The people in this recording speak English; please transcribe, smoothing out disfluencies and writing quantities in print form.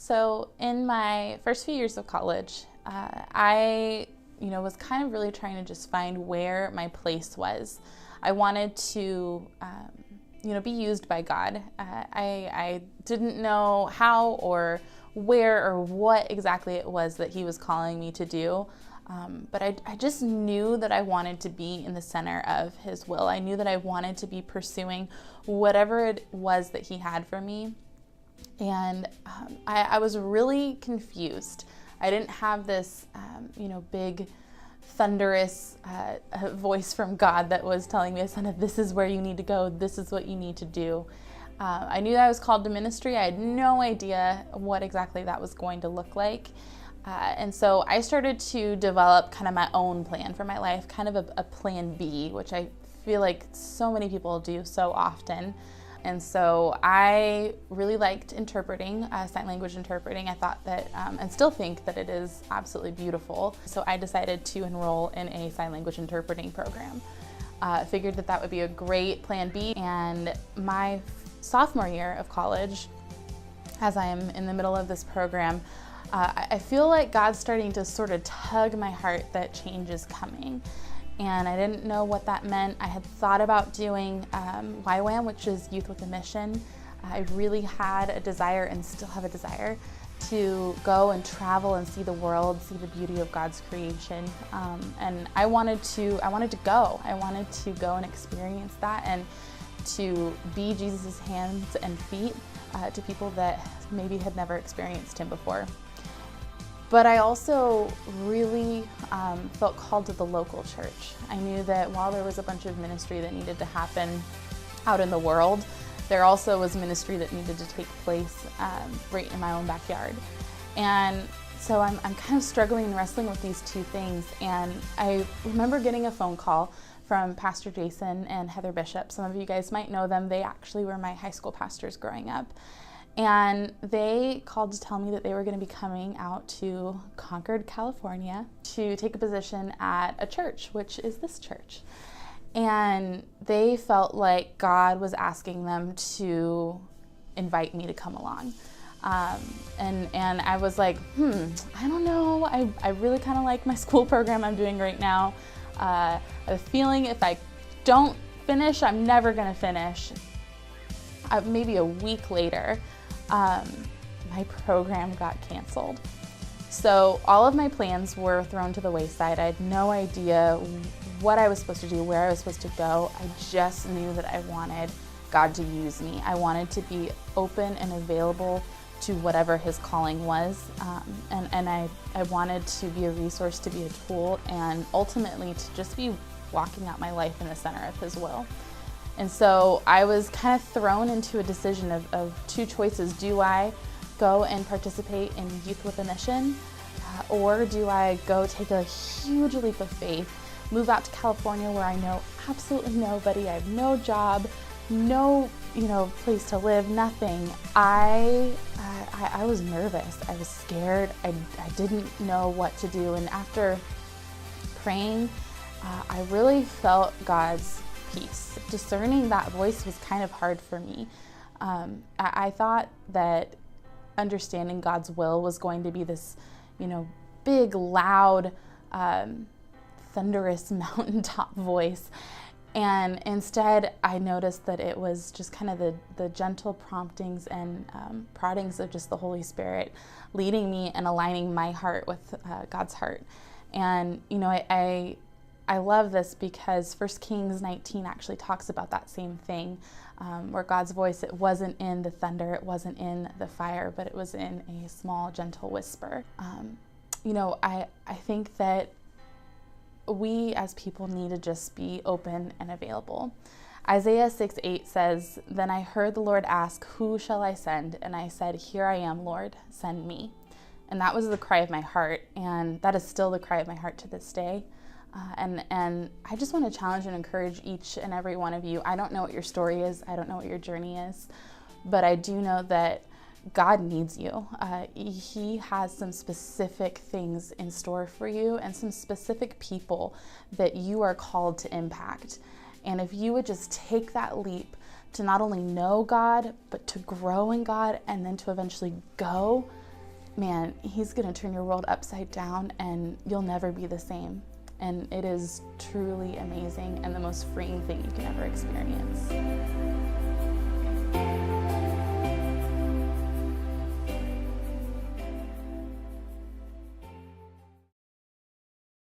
So in my first few years of college, I was kind of really trying to just find where my place was. I wanted to, be used by God. I didn't know how or where or what exactly it was that He was calling me to do. But I just knew that I wanted to be in the center of His will. I knew that I wanted to be pursuing whatever it was that He had for me. And I was really confused. I didn't have this, big, thunderous voice from God that was telling me, Asunda, this is where you need to go. This is what you need to do. I knew that I was called to ministry. I had no idea what exactly that was going to look like. And so I started to develop kind of my own plan for my life, kind of a plan B, which I feel like so many people do so often. And so I really liked interpreting, sign language interpreting. I thought that, and still think that it is absolutely beautiful. So I decided to enroll in a sign language interpreting program. Figured that would be a great plan B. And my sophomore year of college, as I am in the middle of this program, I feel like God's starting to sort of tug my heart that change is coming. And I didn't know what that meant. I had thought about doing YWAM, which is Youth with a Mission. I really had a desire and still have a desire to go and travel and see the world, see the beauty of God's creation. And I wanted to go. I wanted to go and experience that and to be Jesus' hands and feet to people that maybe had never experienced Him before. But I also really felt called to the local church. I knew that while there was a bunch of ministry that needed to happen out in the world, there also was ministry that needed to take place right in my own backyard. And so I'm kind of struggling and wrestling with these two things. And I remember getting a phone call from Pastor Jason and Heather Bishop. Some of you guys might know them. They actually were my high school pastors growing up. And they called to tell me that they were going to be coming out to Concord, California to take a position at a church, which is this church. And they felt like God was asking them to invite me to come along. And I was like, I don't know. I really kind of like my school program I'm doing right now. I have a feeling if I don't finish, I'm never going to finish. Maybe a week later, my program got canceled. So all of my plans were thrown to the wayside. I had no idea what I was supposed to do, where I was supposed to go. I just knew that I wanted God to use me. I wanted to be open and available to whatever His calling was. And I wanted to be a resource, to be a tool, and ultimately to just be walking out my life in the center of His will. And so I was kind of thrown into a decision of two choices. Do I go and participate in Youth with a Mission? Or do I go take a huge leap of faith, move out to California where I know absolutely nobody, I have no job, no place to live, nothing. I was nervous, I was scared, I didn't know what to do. And after praying, I really felt God's peace. Discerning that voice was kind of hard for me. I thought that understanding God's will was going to be this, big, loud, thunderous mountaintop voice. And instead, I noticed that it was just kind of the gentle promptings and proddings of just the Holy Spirit leading me and aligning my heart with God's heart. And, I love this because 1 Kings 19 actually talks about that same thing, where God's voice, it wasn't in the thunder, it wasn't in the fire, but it was in a small, gentle whisper. I think that we as people need to just be open and available. Isaiah 6:8 says, "Then I heard the Lord ask, 'Who shall I send?' And I said, 'Here I am, Lord, send me.'" And that was the cry of my heart, and that is still the cry of my heart to this day. And I just want to challenge and encourage each and every one of you. I don't know what your story is. I don't know what your journey is. But I do know that God needs you. He has some specific things in store for you and some specific people that you are called to impact. And if you would just take that leap to not only know God, but to grow in God and then to eventually go man, he's going to turn your world upside down and you'll never be the same. And it is truly amazing and the most freeing thing you can ever experience.